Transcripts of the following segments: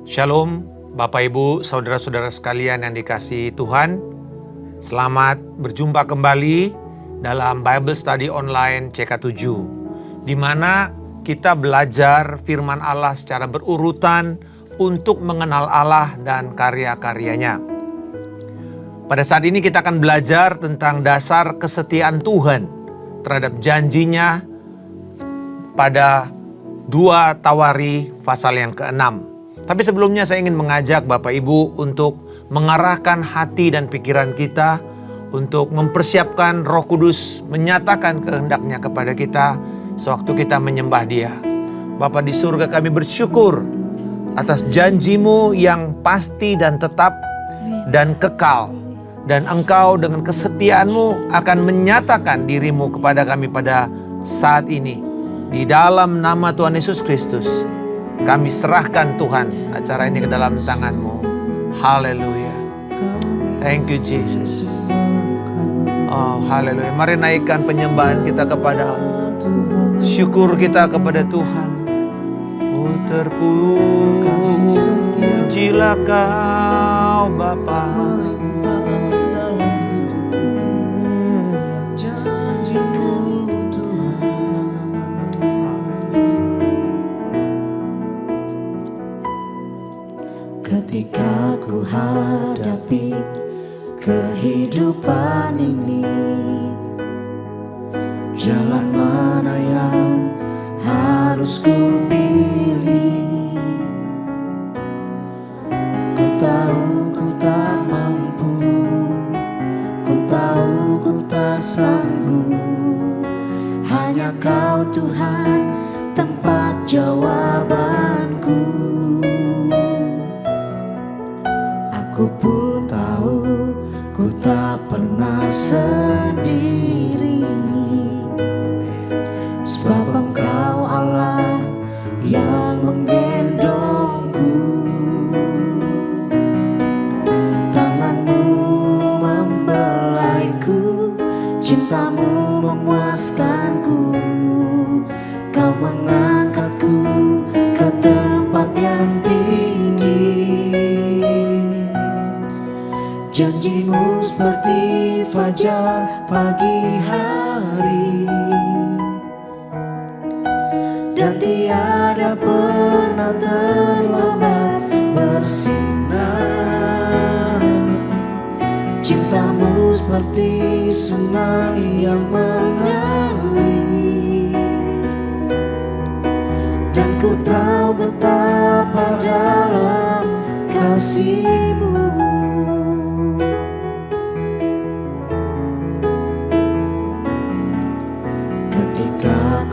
Shalom, Bapak Ibu, Saudara-saudara sekalian yang dikasihi Tuhan. Selamat berjumpa kembali dalam Bible Study Online CK7, di mana kita belajar firman Allah secara berurutan untuk mengenal Allah dan karya-karyanya. Pada saat ini kita akan belajar tentang dasar kesetiaan Tuhan terhadap janjinya pada 2 Tawari pasal yang ke-6. Tapi sebelumnya saya ingin mengajak Bapak Ibu untuk mengarahkan hati dan pikiran kita untuk mempersiapkan Roh Kudus menyatakan kehendaknya kepada kita sewaktu kita menyembah Dia. Bapa di surga, kami bersyukur atas janji-Mu yang pasti dan tetap dan kekal. Dan Engkau dengan kesetiaan-Mu akan menyatakan diri-Mu kepada kami pada saat ini. Di dalam nama Tuhan Yesus Kristus, kami serahkan Tuhan acara ini ke dalam tangan-Mu. Haleluya. Thank you Jesus. Oh haleluya. Mari naikkan penyembahan kita kepada-Mu. Syukur kita kepada Tuhan. Oh terpujilah Kau Bapa. Ketika ku hadapi kehidupan ini, jalan mana yang harus ku pilih? Ku tahu ku tak mampu, ku tahu ku tak sanggup. Hanya Kau Tuhan tempat jawabanku. Ku pun tahu ku tak pernah sendiri, sebab Engkau Allah yang menggendongku. Tangan-Mu membelaiku, cinta-Mu memuaskanku. Kau mengangkatku ke tempat yang tinggi. Janji-Mu seperti fajar pagi hari, dan tiada pernah terlambat bersinar. Cinta-Mu seperti sungai yang mengalir, dan ku tahu betapa dalam kasih-Mu.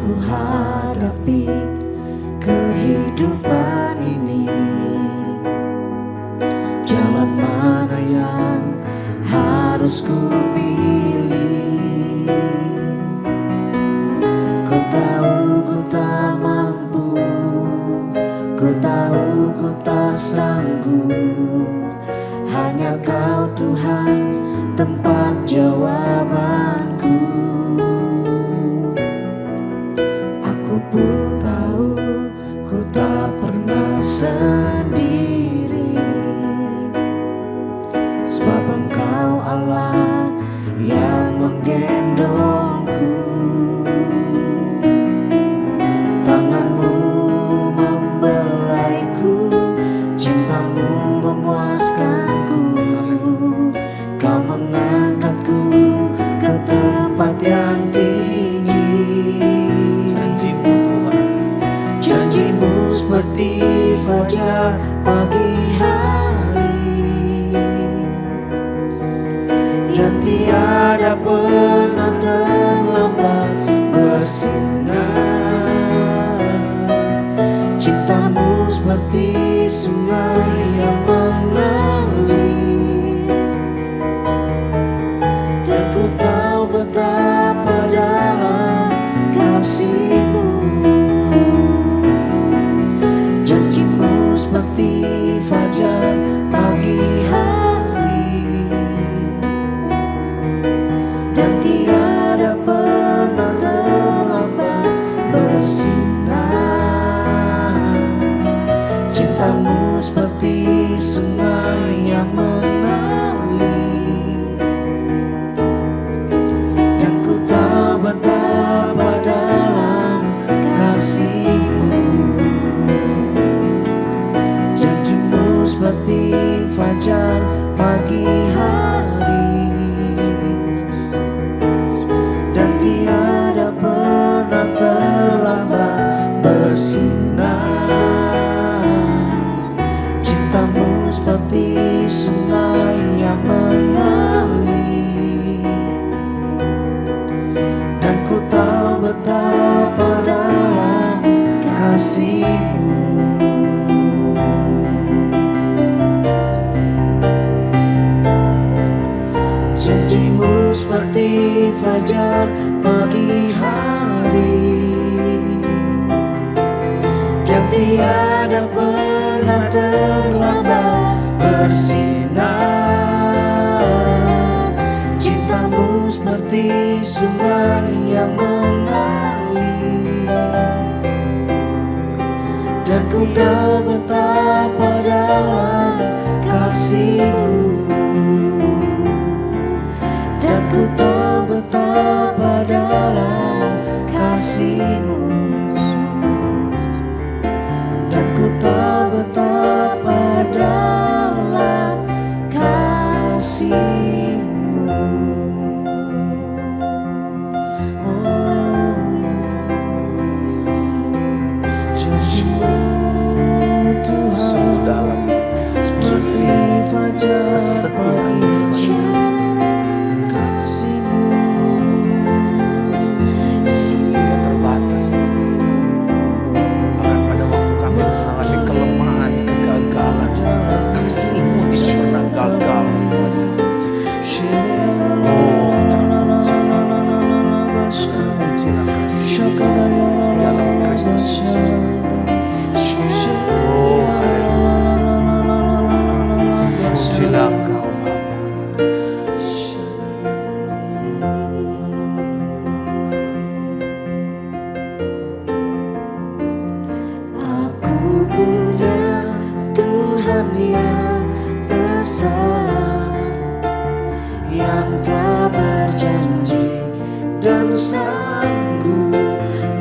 Ku hadapi kehidupan ini, jalan mana yang harus ku pilih? Ku tahu ku tak mampu, ku tahu ku tak sanggup. Hanya Kau Tuhan tempat jawabanku. Pun tahu ku tak pernah sendiri, sebab Engkau Allah yang menggendongku. Tangan-Mu membelaiku, cinta-Mu memuaskanku. Kau mengangkatku ke tempat yang tinggi. Seperti fajar pagi hari, dan tiada pernah terlambat bersinar. Cinta-Mu seperti sungai yang mengalir, dan ku tahu betapa dalam kasih-Mu. Seperti fajar pagi hari, dan tiada pernah terlambat bersinar. Cinta-Mu seperti fajar pagi hari, dan tiada pernah terlambat bersinar. Cintamu seperti sungai yang mengalir, dan ku tahu betapa dalam kasih-Mu, dan ku tahu betapa dalam kasih-Mu, dan ku tahu betapa dalam kasih-Mu. Janji-Mu Tuhan seperti fajar pagi, kasih-Mu tidak terbatas. Bahkan pada waktu kami mengalami kelemahan, kegagalan, kasih-Mu tidak pernah gagal. Pujilah kasih dalam Kristus. Pujilah Engkau Bapa. Aku punya Tuhan yang besar, yang telah berjanji dan sanggup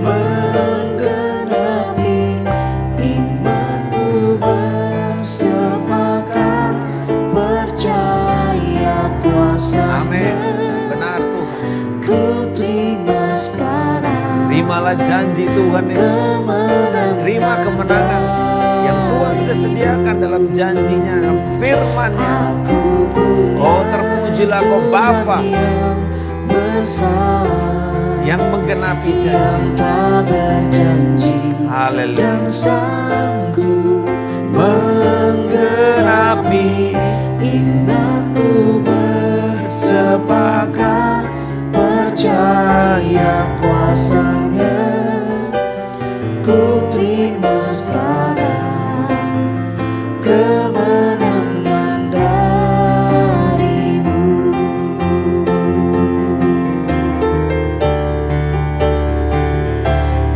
menggenapi imanku, bersepakat percaya kuasa-Nya. Amin. Benar Tuhan. Ku terima sekarang Terimalah janji Tuhan ini. kemenangan, Terima kemenangan yang Tuhan sudah sediakan dalam janjinya, dalam firman-Nya. Aku punya Oh, terpujilah Kau Bapa yang besar, yang menggenapi yang janji. telah berjanji Haleluya. dan sanggup menggenapi imanku, bersepakat percaya kuasa-Nya. Ku terima sekarang kemenangan dari-Mu.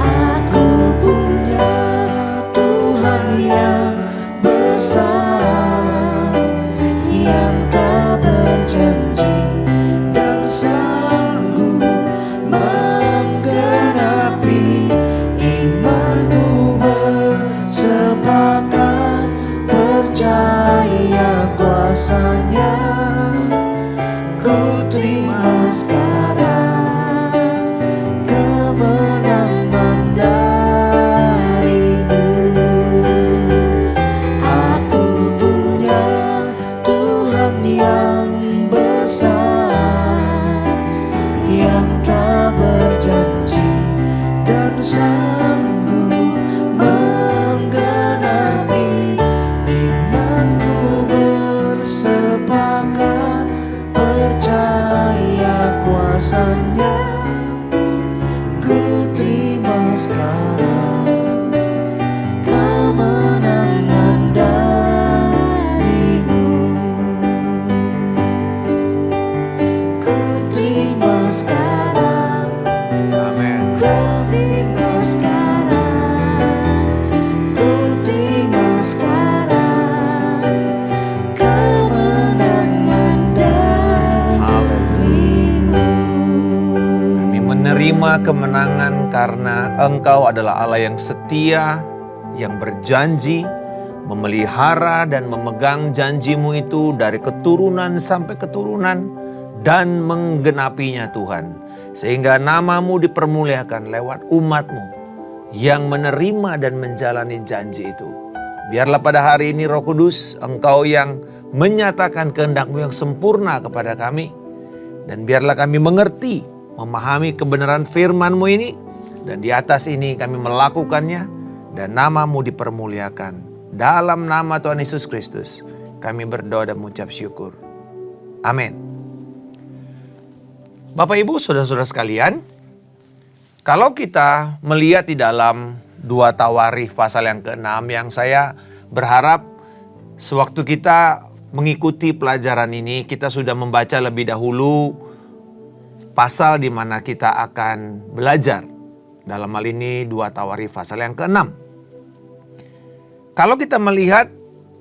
Aku punya Tuhan yang besar, yang telah berjanji dan sanggup menggenapi imanku, bersepakat percaya kuasa-Nya. Ku terima sekarang kemenangan dari-Mu. Aku punya Tuhan yang besar, yang telah berjanji dan sanggup menggenapi imanku, bersepakat percaya kuasa-Nya. Ku terima sekarang kemenangan dari-Mu. Ku terima sekarang, Amin. ku terima sekarang, ku terima sekarang kemenangan dari-Mu. Kami menerima kemenangan karena Engkau adalah Allah yang setia, yang berjanji, memelihara dan memegang janji-Mu itu dari keturunan sampai keturunan dan menggenapinya Tuhan. Sehingga nama-Mu dipermuliakan lewat umat-Mu yang menerima dan menjalani janji itu. Biarlah pada hari ini Roh Kudus, Engkau yang menyatakan kehendak-Mu yang sempurna kepada kami. Dan biarlah kami mengerti, memahami kebenaran firman-Mu ini. Dan di atas ini kami melakukannya dan nama-Mu dipermuliakan. Dalam nama Tuhan Yesus Kristus kami berdoa dan mengucap syukur. Amin. Bapak Ibu, saudara-saudara sekalian, kalau kita melihat di dalam 2 Tawarikh pasal yang ke-6, yang saya berharap sewaktu kita mengikuti pelajaran ini, kita sudah membaca lebih dahulu pasal di mana kita akan belajar. Dalam hal ini 2 Tawarikh pasal yang ke-6. Kalau kita melihat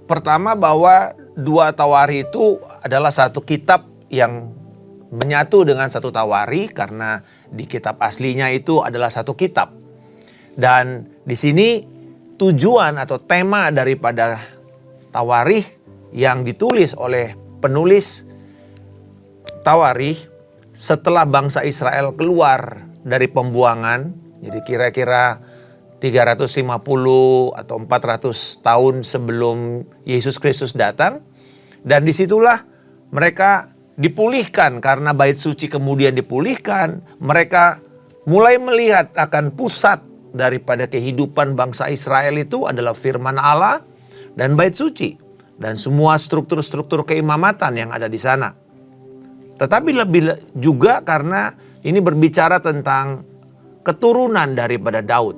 pertama bahwa 2 Tawarikh itu adalah satu kitab yang menyatu dengan 1 Tawarikh, karena di kitab aslinya itu adalah satu kitab. Dan di sini tujuan atau tema daripada Tawarikh yang ditulis oleh penulis Tawarikh setelah bangsa Israel keluar dari pembuangan, jadi kira-kira 350 atau 400 tahun sebelum Yesus Kristus datang. Dan disitulah mereka dipulihkan karena bait suci kemudian dipulihkan. Mereka mulai melihat akan pusat daripada kehidupan bangsa Israel itu adalah firman Allah dan bait suci. Dan semua struktur-struktur keimamatan yang ada di sana. Tetapi lebih juga karena ini berbicara tentang keturunan daripada Daud.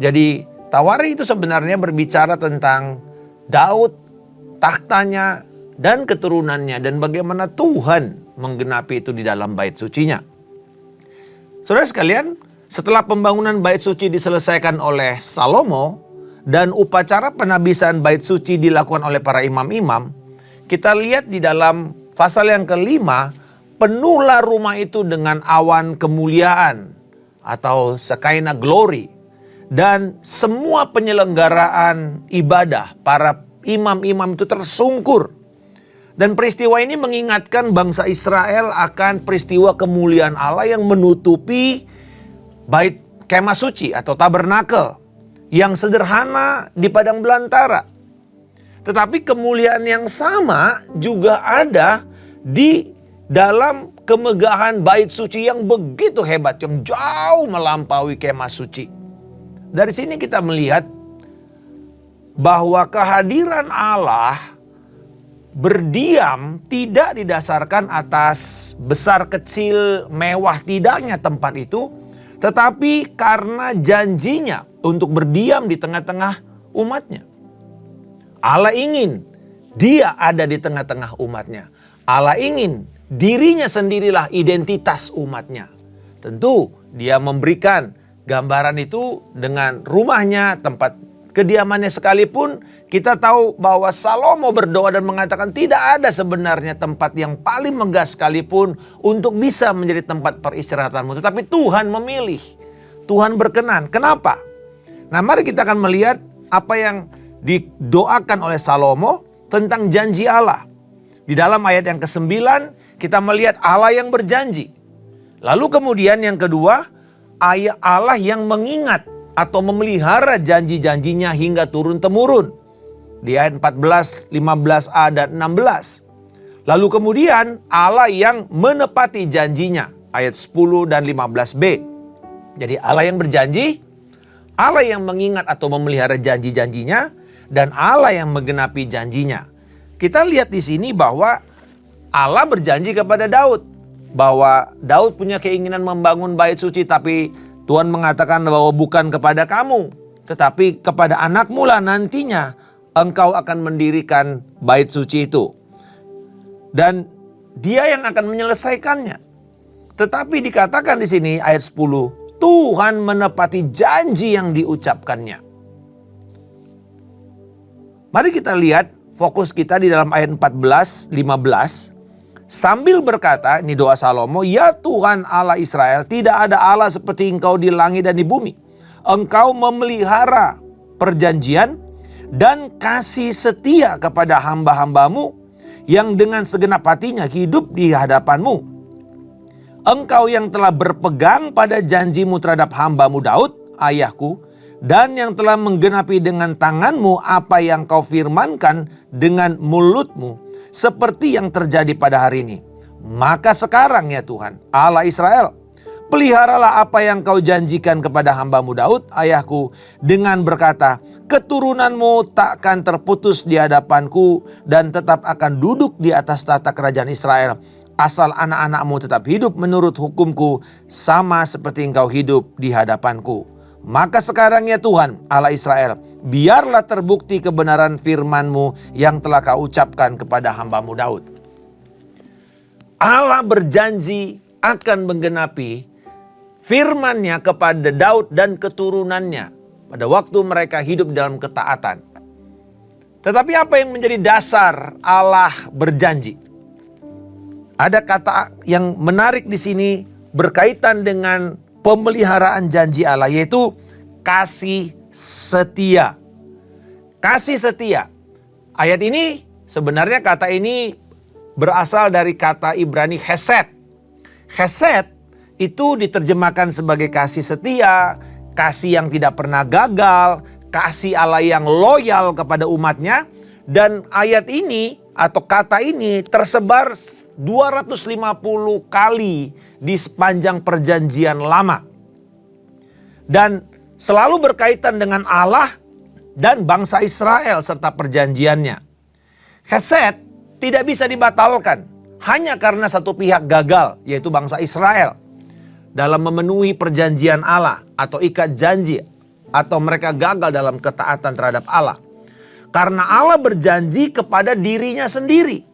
Jadi Tawarikh itu sebenarnya berbicara tentang Daud, tahtanya, dan keturunannya, dan bagaimana Tuhan menggenapi itu di dalam bait sucinya. Saudara sekalian, setelah pembangunan bait suci diselesaikan oleh Salomo dan upacara penabisan bait suci dilakukan oleh para imam-imam, kita lihat di dalam pasal yang ke-5, penuhlah rumah itu dengan awan kemuliaan atau Shekinah glory, dan semua penyelenggaraan ibadah para imam-imam itu tersungkur. Dan peristiwa ini mengingatkan bangsa Israel akan peristiwa kemuliaan Allah yang menutupi bait kemah suci atau tabernakel yang sederhana di padang belantara. Tetapi kemuliaan yang sama juga ada di dalam kemegahan bait suci yang begitu hebat, yang jauh melampaui kemah suci. Dari sini kita melihat bahwa kehadiran Allah berdiam tidak didasarkan atas besar kecil mewah tidaknya tempat itu, tetapi karena janjinya untuk berdiam di tengah-tengah umatnya. Allah ingin dia ada di tengah-tengah umatnya. Allah ingin dirinya sendirilah identitas umatnya. Tentu dia memberikan gambaran itu dengan rumahnya, tempat kediamannya sekalipun. Kita tahu bahwa Salomo berdoa dan mengatakan tidak ada sebenarnya tempat yang paling megah sekalipun untuk bisa menjadi tempat peristirahatanmu. Tetapi Tuhan memilih, Tuhan berkenan. Kenapa? Nah, mari kita akan melihat apa yang didoakan oleh Salomo tentang janji Allah. Di dalam ayat yang ke-9 kita melihat Allah yang berjanji. Lalu kemudian yang kedua, ayat Allah yang mengingat atau memelihara janji-janjinya hingga turun-temurun. Di ayat 14, 15a dan 16. Lalu kemudian Allah yang menepati janjinya. Ayat 10 dan 15b. Jadi Allah yang berjanji, Allah yang mengingat atau memelihara janji-janjinya, dan Allah yang menggenapi janjinya. Kita lihat di sini bahwa Allah berjanji kepada Daud. Bahwa Daud punya keinginan membangun bait suci, tapi Tuhan mengatakan bahwa bukan kepada kamu, tetapi kepada anakmu lah nantinya engkau akan mendirikan bait suci itu. Dan dia yang akan menyelesaikannya. Tetapi dikatakan di sini ayat 10, Tuhan menepati janji yang diucapkannya. Mari kita lihat fokus kita di dalam ayat 14, 15. Sambil berkata, ini doa Salomo, ya Tuhan Allah Israel, tidak ada Allah seperti engkau di langit dan di bumi. Engkau memelihara perjanjian dan kasih setia kepada hamba-hambamu yang dengan segenap hatinya hidup di hadapanmu. Engkau yang telah berpegang pada janjimu terhadap hambamu Daud, ayahku, dan yang telah menggenapi dengan tanganmu apa yang kau firmankan dengan mulutmu, seperti yang terjadi pada hari ini. Maka sekarang ya Tuhan, Allah Israel, peliharalah apa yang kau janjikan kepada hambamu Daud, ayahku, dengan berkata, keturunanmu takkan terputus di hadapanku dan tetap akan duduk di atas tahta kerajaan Israel. asal anak-anakmu tetap hidup menurut hukumku, sama seperti engkau hidup di hadapanku. Maka sekarang ya Tuhan Allah Israel, biarlah terbukti kebenaran firman-Mu yang telah kau ucapkan kepada hamba-Mu Daud. Allah berjanji akan menggenapi firman-Nya kepada Daud dan keturunannya pada waktu mereka hidup dalam ketaatan. Tetapi apa yang menjadi dasar Allah berjanji? Ada kata yang menarik di sini berkaitan dengan pemeliharaan janji Allah, yaitu kasih setia. Kasih setia. Ayat ini sebenarnya kata ini berasal dari kata Ibrani chesed. Chesed itu diterjemahkan sebagai kasih setia, kasih yang tidak pernah gagal, kasih Allah yang loyal kepada umatnya. Dan ayat ini atau kata ini tersebar 250 kali di sepanjang perjanjian lama. Dan selalu berkaitan dengan Allah dan bangsa Israel serta perjanjiannya. Chesed tidak bisa dibatalkan hanya karena satu pihak gagal, yaitu bangsa Israel, dalam memenuhi perjanjian Allah atau ikat janji, atau mereka gagal dalam ketaatan terhadap Allah. Karena Allah berjanji kepada dirinya sendiri.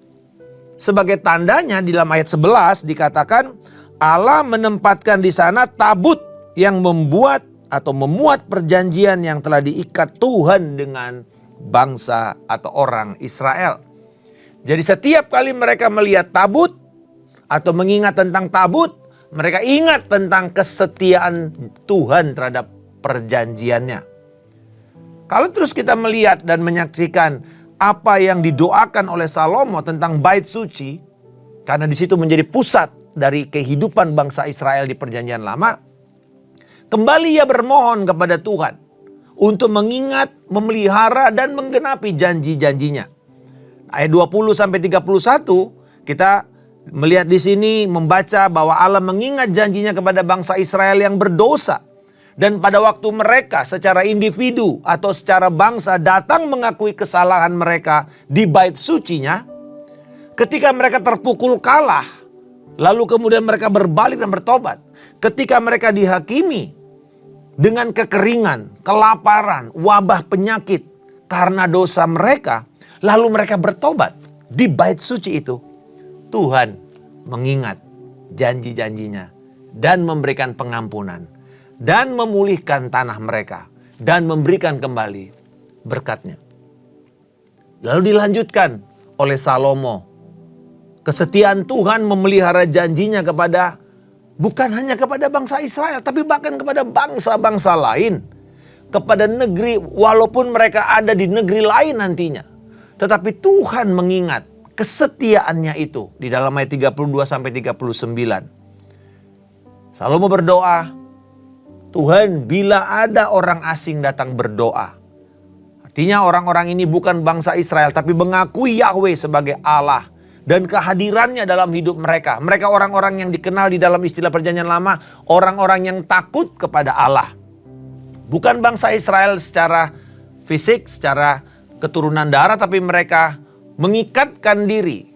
Sebagai tandanya di dalam ayat 11 dikatakan Allah menempatkan di sana tabut yang membuat atau memuat perjanjian yang telah diikat Tuhan dengan bangsa atau orang Israel. Jadi setiap kali mereka melihat tabut atau mengingat tentang tabut, mereka ingat tentang kesetiaan Tuhan terhadap perjanjiannya. Kalau terus kita melihat dan menyaksikan apa yang didoakan oleh Salomo tentang bait suci, karena di situ menjadi pusat dari kehidupan bangsa Israel di perjanjian lama, kembali ia bermohon kepada Tuhan untuk mengingat, memelihara dan menggenapi janji-janjinya. Ayat 20 sampai 31 kita melihat di sini membaca bahwa Allah mengingat janjinya kepada bangsa Israel yang berdosa. Dan pada waktu mereka secara individu atau secara bangsa datang mengakui kesalahan mereka di bait sucinya, ketika mereka terpukul kalah, lalu kemudian mereka berbalik dan bertobat. Ketika mereka dihakimi dengan kekeringan, kelaparan, wabah penyakit karena dosa mereka, lalu mereka bertobat di bait suci itu, Tuhan mengingat janji-janjinya dan memberikan pengampunan dan memulihkan tanah mereka dan memberikan kembali berkatnya. Lalu dilanjutkan oleh Salomo, kesetiaan Tuhan memelihara janjinya kepada bukan hanya kepada bangsa Israel, tapi bahkan kepada bangsa-bangsa lain, kepada negeri walaupun mereka ada di negeri lain nantinya. Tetapi Tuhan mengingat kesetiaannya itu di dalam ayat 32 sampai 39. Salomo berdoa, Tuhan, bila ada orang asing datang berdoa, artinya orang-orang ini bukan bangsa Israel tapi mengakui Yahweh sebagai Allah dan kehadirannya dalam hidup mereka. Mereka orang-orang yang dikenal di dalam istilah perjanjian lama, orang-orang yang takut kepada Allah. Bukan bangsa Israel secara fisik, secara keturunan darah, tapi mereka mengikatkan diri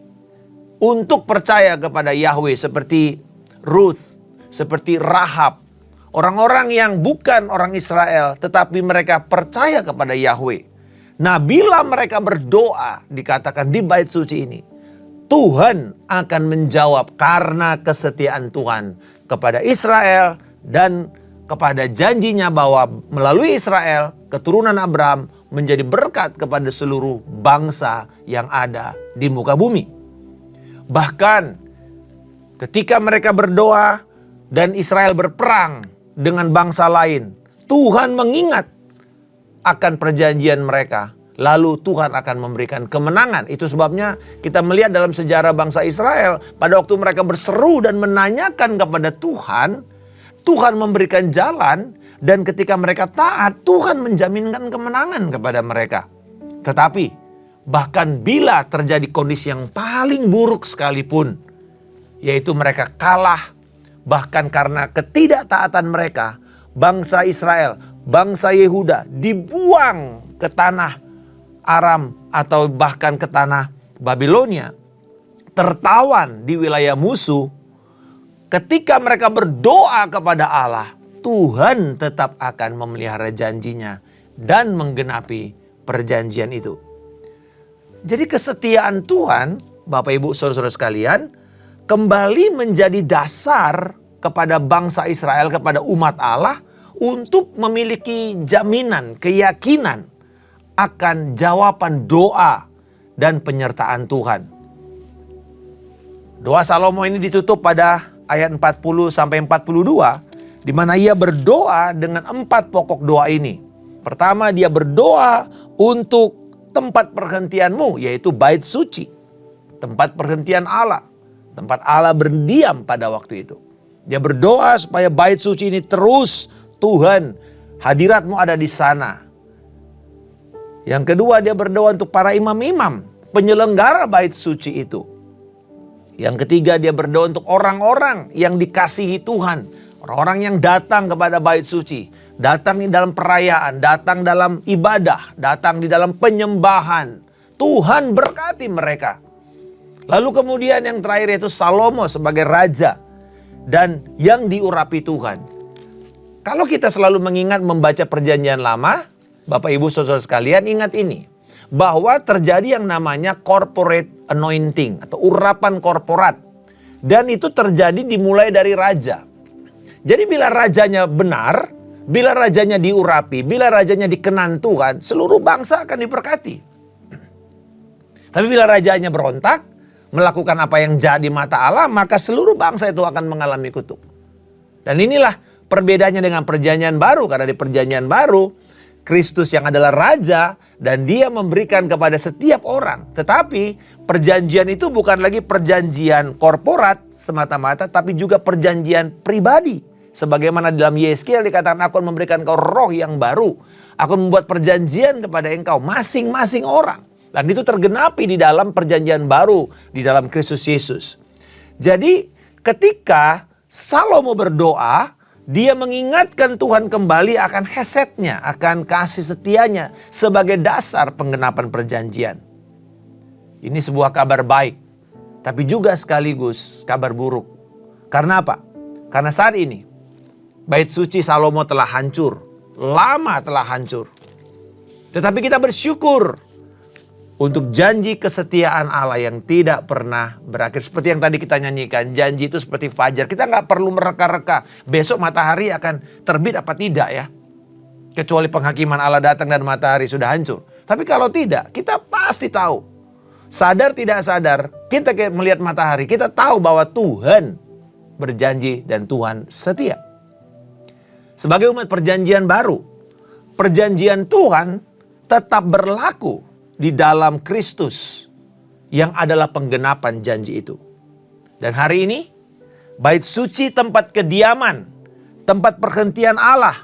untuk percaya kepada Yahweh seperti Ruth, seperti Rahab. Orang-orang yang bukan orang Israel tetapi mereka percaya kepada Yahweh. Nah, bila mereka berdoa dikatakan di bait suci ini, Tuhan akan menjawab karena kesetiaan Tuhan kepada Israel dan kepada janjinya bahwa melalui Israel keturunan Abraham menjadi berkat kepada seluruh bangsa yang ada di muka bumi. Bahkan ketika mereka berdoa dan Israel berperang dengan bangsa lain, Tuhan mengingat akan perjanjian mereka. Lalu Tuhan akan memberikan kemenangan. Itu sebabnya kita melihat dalam sejarah bangsa Israel, pada waktu mereka berseru dan menanyakan kepada Tuhan, Tuhan memberikan jalan, dan ketika mereka taat, Tuhan menjaminkan kemenangan kepada mereka. Tetapi bahkan bila terjadi kondisi yang paling buruk sekalipun, yaitu mereka kalah, bahkan karena ketidaktaatan mereka, bangsa Israel, bangsa Yehuda dibuang ke tanah Aram atau bahkan ke tanah Babilonia. tertawan di wilayah musuh, ketika mereka berdoa kepada Allah, Tuhan tetap akan memelihara janjinya dan menggenapi perjanjian itu. Jadi kesetiaan Tuhan, Bapak Ibu Saudara-saudara sekalian, kembali menjadi dasar kepada bangsa Israel, kepada umat Allah untuk memiliki jaminan, keyakinan akan jawaban doa dan penyertaan Tuhan. Doa Salomo ini ditutup pada ayat 40 sampai 42, di mana ia berdoa dengan 4 pokok doa ini. Pertama, dia berdoa untuk tempat perhentianmu, yaitu bait suci, tempat perhentian Allah, tempat Allah berdiam pada waktu itu. Dia berdoa supaya bait suci ini terus, Tuhan, hadirat-Mu ada di sana. Yang kedua, dia berdoa untuk para imam-imam, penyelenggara bait suci itu. Yang ketiga, dia berdoa untuk orang-orang yang dikasihi Tuhan. Orang-orang yang datang kepada bait suci. Datang di dalam perayaan, datang dalam ibadah, datang di dalam penyembahan. Tuhan berkati mereka. Lalu kemudian yang terakhir yaitu Salomo sebagai raja. Dan yang diurapi Tuhan. Kalau kita selalu mengingat membaca perjanjian lama, Bapak Ibu Saudara sekalian ingat ini. Bahwa terjadi yang namanya corporate anointing atau urapan korporat. Dan itu terjadi dimulai dari raja. Jadi bila rajanya benar, bila rajanya diurapi, bila rajanya dikenan Tuhan, seluruh bangsa akan diberkati. Tapi bila rajanya berontak, melakukan apa yang jahat di mata Allah, maka seluruh bangsa itu akan mengalami kutuk. Dan inilah perbedaannya dengan perjanjian baru. Karena di perjanjian baru, Kristus yang adalah raja dan dia memberikan kepada setiap orang. Tetapi perjanjian itu bukan lagi perjanjian korporat semata-mata, tapi juga perjanjian pribadi. Sebagaimana dalam Yeskiel dikatakan, aku akan memberikan kau roh yang baru. Aku membuat perjanjian kepada engkau masing-masing orang. Dan itu tergenapi di dalam perjanjian baru di dalam Kristus Yesus. Jadi ketika Salomo berdoa, dia mengingatkan Tuhan kembali akan hesetnya, akan kasih setianya sebagai dasar penggenapan perjanjian. Ini sebuah kabar baik, tapi juga sekaligus kabar buruk. Karena apa? Karena saat ini, bait suci Salomo telah hancur, lama telah hancur. Tetapi kita bersyukur untuk janji kesetiaan Allah yang tidak pernah berakhir. Seperti yang tadi kita nyanyikan, janji itu seperti fajar. Kita nggak perlu mereka-reka besok matahari akan terbit apa tidak ya. Kecuali penghakiman Allah datang dan matahari sudah hancur. Tapi kalau tidak, kita pasti tahu. Sadar tidak sadar, kita melihat matahari, kita tahu bahwa Tuhan berjanji dan Tuhan setia. Sebagai umat perjanjian baru, perjanjian Tuhan tetap berlaku di dalam Kristus yang adalah penggenapan janji itu. Dan hari ini, bait suci tempat kediaman, tempat perhentian Allah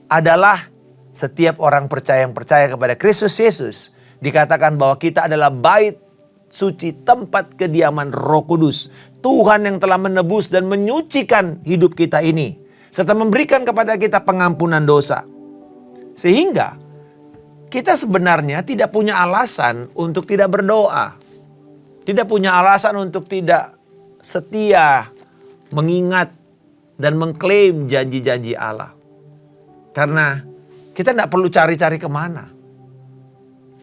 adalah setiap orang percaya yang percaya kepada Kristus Yesus. Dikatakan bahwa kita adalah bait suci tempat kediaman Roh Kudus. Tuhan yang telah menebus dan menyucikan hidup kita ini, serta memberikan kepada kita pengampunan dosa. Sehingga kita sebenarnya tidak punya alasan untuk tidak berdoa. Tidak punya alasan untuk tidak setia mengingat dan mengklaim janji-janji Allah. Karena kita tidak perlu cari-cari kemana.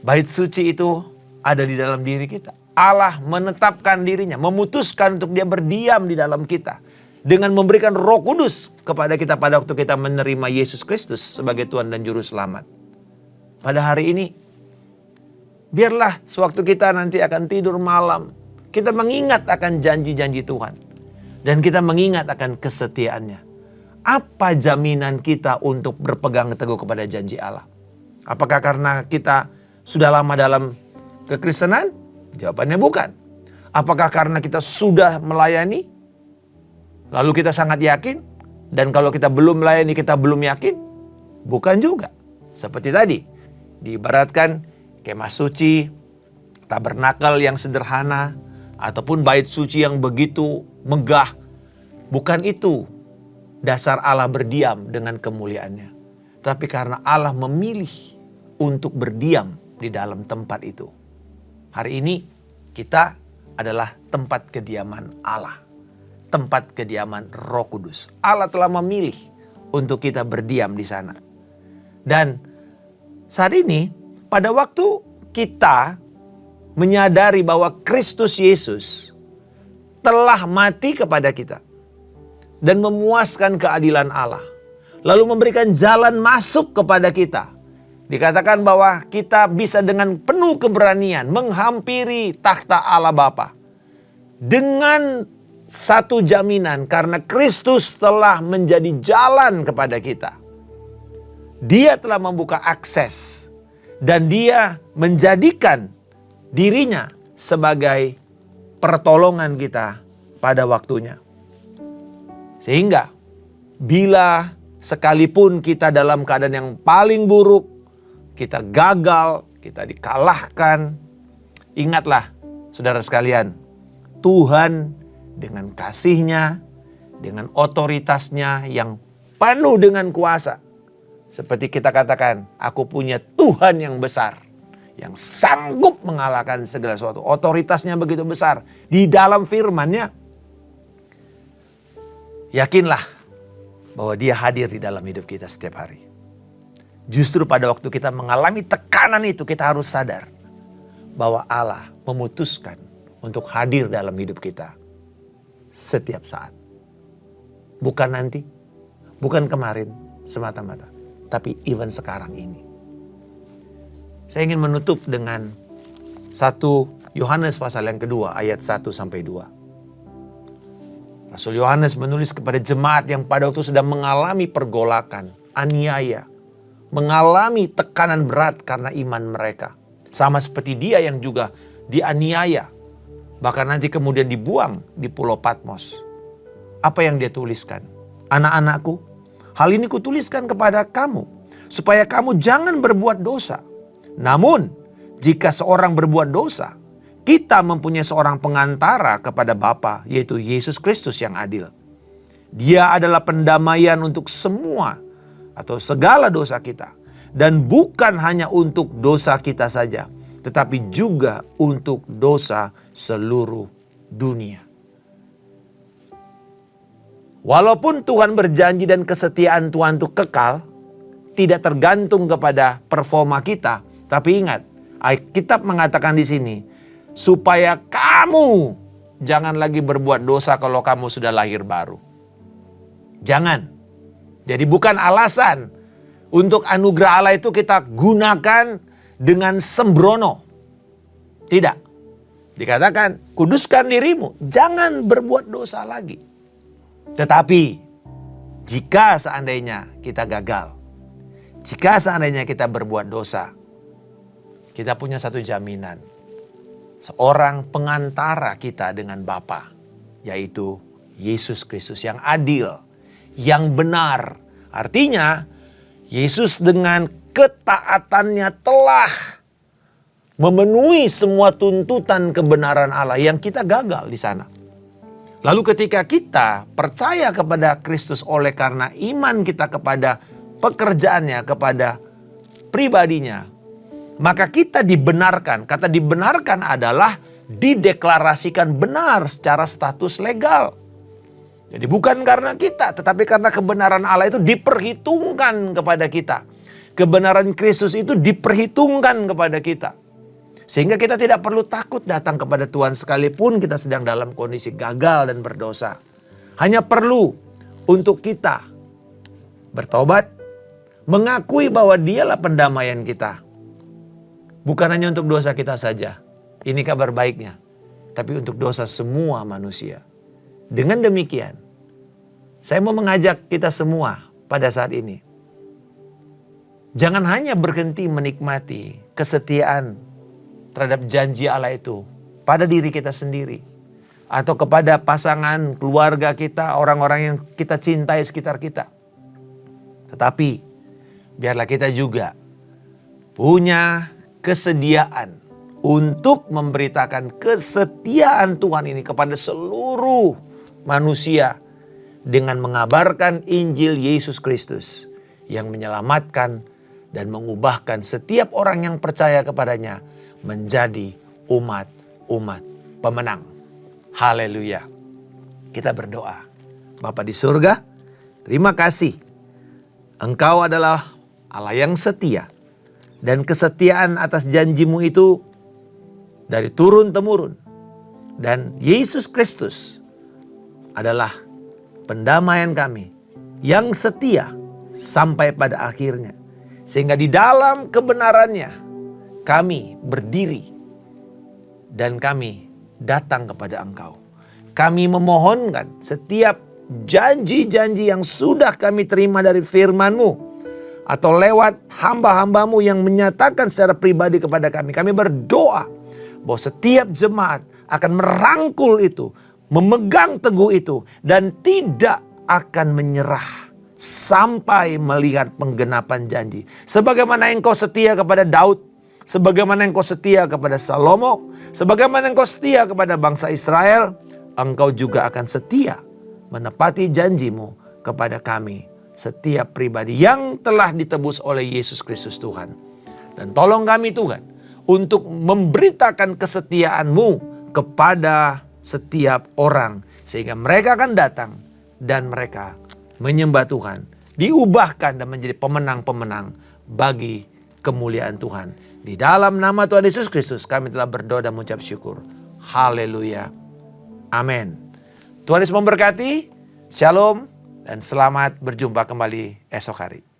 Bait suci itu ada di dalam diri kita. Allah menetapkan dirinya, memutuskan untuk dia berdiam di dalam kita. Dengan memberikan Roh Kudus kepada kita pada waktu kita menerima Yesus Kristus sebagai Tuhan dan Juru Selamat. Pada hari ini, biarlah sewaktu kita nanti akan tidur malam, kita mengingat akan janji-janji Tuhan. Dan kita mengingat akan kesetiaannya. Apa jaminan kita untuk berpegang teguh kepada janji Allah? Apakah karena kita sudah lama dalam kekristenan? Jawabannya bukan. Apakah karena kita sudah melayani? Lalu kita sangat yakin? Dan kalau kita belum melayani, kita belum yakin? Bukan juga. Seperti tadi, diibaratkan kemah suci, tabernakel yang sederhana, ataupun bait suci yang begitu megah. Bukan itu dasar Allah berdiam dengan kemuliaannya. Tapi karena Allah memilih untuk berdiam di dalam tempat itu. Hari ini kita adalah tempat kediaman Allah. Tempat kediaman Roh Kudus. Allah telah memilih untuk kita berdiam di sana. Dan saat ini, pada waktu kita menyadari bahwa Kristus Yesus telah mati kepada kita dan memuaskan keadilan Allah, lalu memberikan jalan masuk kepada kita. Dikatakan bahwa kita bisa dengan penuh keberanian menghampiri takhta Allah Bapa. Dengan satu jaminan, karena Kristus telah menjadi jalan kepada kita. Dia telah membuka akses dan dia menjadikan dirinya sebagai pertolongan kita pada waktunya. Sehingga bila sekalipun kita dalam keadaan yang paling buruk, kita gagal, kita dikalahkan, ingatlah saudara sekalian, Tuhan dengan kasih-Nya, dengan otoritas-Nya yang penuh dengan kuasa. Seperti kita katakan, aku punya Tuhan yang besar, yang sanggup mengalahkan segala sesuatu. Otoritas-Nya begitu besar. Di dalam firman-Nya, yakinlah bahwa Dia hadir di dalam hidup kita setiap hari. Justru pada waktu kita mengalami tekanan itu, kita harus sadar bahwa Allah memutuskan untuk hadir dalam hidup kita setiap saat. Bukan nanti, bukan kemarin semata-mata, tapi even sekarang ini. Saya ingin menutup dengan 1 Yohanes pasal yang kedua ayat 1-2. Rasul Yohanes menulis kepada jemaat yang pada waktu sedang mengalami pergolakan, aniaya, mengalami tekanan berat karena iman mereka. Sama seperti dia yang juga dianiaya, bahkan nanti kemudian dibuang di Pulau Patmos. Apa yang dia tuliskan? Anak-anakku, hal ini kutuliskan kepada kamu, supaya kamu jangan berbuat dosa. Namun, jika seorang berbuat dosa, kita mempunyai seorang pengantara kepada Bapa, yaitu Yesus Kristus yang adil. Dia adalah pendamaian untuk semua atau segala dosa kita. Dan bukan hanya untuk dosa kita saja, tetapi juga untuk dosa seluruh dunia. Walaupun Tuhan berjanji dan kesetiaan Tuhan itu kekal, tidak tergantung kepada performa kita. Tapi ingat, Alkitab mengatakan di sini, supaya kamu jangan lagi berbuat dosa kalau kamu sudah lahir baru. Jangan. Jadi bukan alasan untuk anugerah Allah itu kita gunakan dengan sembrono. Tidak. Dikatakan, kuduskan dirimu, jangan berbuat dosa lagi. Tetapi, jika seandainya kita gagal, jika seandainya kita berbuat dosa, kita punya satu jaminan. Seorang pengantara kita dengan Bapa, yaitu Yesus Kristus yang adil, yang benar. Artinya, Yesus dengan ketaatannya telah memenuhi semua tuntutan kebenaran Allah yang kita gagal di sana. Lalu ketika kita percaya kepada Kristus oleh karena iman kita kepada pekerjaannya, kepada pribadinya, maka kita dibenarkan. Kata dibenarkan adalah dideklarasikan benar secara status legal. Jadi bukan karena kita, tetapi karena kebenaran Allah itu diperhitungkan kepada kita. Kebenaran Kristus itu diperhitungkan kepada kita. Sehingga kita tidak perlu takut datang kepada Tuhan sekalipun kita sedang dalam kondisi gagal dan berdosa. Hanya perlu untuk kita bertobat, mengakui bahwa Dialah pendamaian kita. Bukan hanya untuk dosa kita saja. Ini kabar baiknya. Tapi untuk dosa semua manusia. Dengan demikian, saya mau mengajak kita semua pada saat ini. Jangan hanya berhenti menikmati kesetiaan terhadap janji Allah itu pada diri kita sendiri. Atau kepada pasangan, keluarga kita, orang-orang yang kita cintai sekitar kita. Tetapi, biarlah kita juga punya kesediaan untuk memberitakan kesetiaan Tuhan ini kepada seluruh manusia dengan mengabarkan Injil Yesus Kristus yang menyelamatkan dan mengubahkan setiap orang yang percaya kepadanya menjadi umat-umat pemenang. Haleluya. Kita berdoa. Bapa di surga, terima kasih. Engkau adalah Allah yang setia. Dan kesetiaan atas janjimu itu dari turun-temurun. Dan Yesus Kristus adalah pendamaian kami yang setia sampai pada akhirnya. Sehingga di dalam kebenarannya kami berdiri dan kami datang kepada Engkau. Kami memohonkan setiap janji-janji yang sudah kami terima dari firman-Mu atau lewat hamba-hamba-Mu yang menyatakan secara pribadi kepada kami. Kami berdoa bahwa setiap jemaat akan merangkul itu, memegang teguh itu, dan tidak akan menyerah sampai melihat penggenapan janji. Sebagaimana Engkau setia kepada Daud, sebagaimana Engkau setia kepada Salomo, sebagaimana Engkau setia kepada bangsa Israel, Engkau juga akan setia menepati janjimu kepada kami, setiap pribadi yang telah ditebus oleh Yesus Kristus Tuhan. Dan tolong kami Tuhan, untuk memberitakan kesetiaan-Mu kepada setiap orang. Sehingga mereka akan datang dan mereka menyembah Tuhan, diubahkan dan menjadi pemenang-pemenang bagi kemuliaan Tuhan. Di dalam nama Tuhan Yesus Kristus kami telah berdoa dan mengucap syukur. Haleluya. Amin. Tuhan Yesus memberkati. Shalom dan selamat berjumpa kembali esok hari.